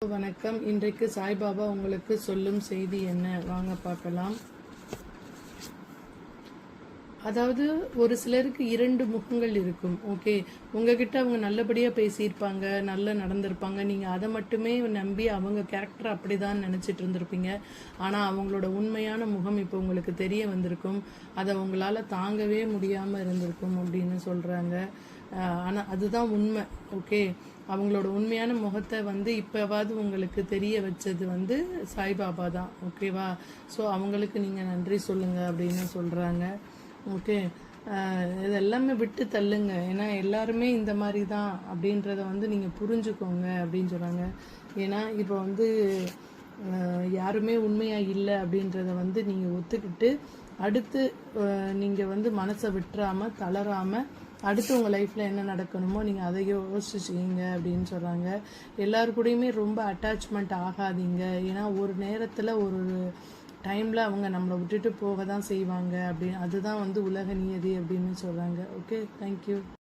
வணக்கம். இன்றைக்கு சாய்பாபா உங்களுக்கு சொல்லும் செய்தி என்ன? வாங்க பார்க்கலாம். அதாவது ஒரு சிலருக்கு 2 முகங்கள் இருக்கும். ஓகே, உங்ககிட்ட அவங்க நல்லபடியாக பேசியிருப்பாங்க, நல்லா நடந்திருப்பாங்க. நீங்கள் அதை மட்டுமே நம்பி அவங்க கேரக்டர் அப்படிதான் நினச்சிட்டு இருந்திருப்பீங்க. ஆனால் அவங்களோட உண்மையான முகம் இப்போ உங்களுக்கு தெரிய வந்திருக்கும். அதை உங்களால் தாங்கவே முடியாமல் இருந்திருக்கும் அப்படின்னு சொல்கிறாங்க. ஆனால் அதுதான் உண்மை. ஓகே, அவங்களோட உண்மையான முகத்தை இப்போவாது உங்களுக்கு தெரிய வச்சது சாய்பாபா தான். ஓகேவா? ஸோ அவங்களுக்கு நீங்கள் நன்றி சொல்லுங்கள் அப்படின்னு சொல்கிறாங்க. ஓகே, இது எல்லாமே விட்டு தள்ளுங்க. ஏன்னா எல்லாருமே இந்த மாதிரி தான் அப்படின்றத நீங்கள் புரிஞ்சுக்கோங்க அப்படின்னு சொல்கிறாங்க. ஏன்னா இப்போ யாருமே உண்மையாக இல்லை அப்படின்றத நீங்கள் ஒத்துக்கிட்டு அடுத்து நீங்கள் மனசை விட்டுறாமல் தளராமல் அடுத்து உங்கள் லைஃப்பில் என்ன நடக்கணுமோ நீங்கள் அதை யோசிச்சு செய்யுங்க அப்படின்னு சொல்கிறாங்க. எல்லாருக்கூடையுமே ரொம்ப அட்டாச்மெண்ட் ஆகாதீங்க. ஏன்னா ஒரு நேரத்தில் ஒரு டைமில் அவங்க நம்மளை விட்டுட்டு போக தான் செய்வாங்க. அதுதான் உலக நியதி அப்படின்னு சொல்கிறாங்க. Okay, thank you.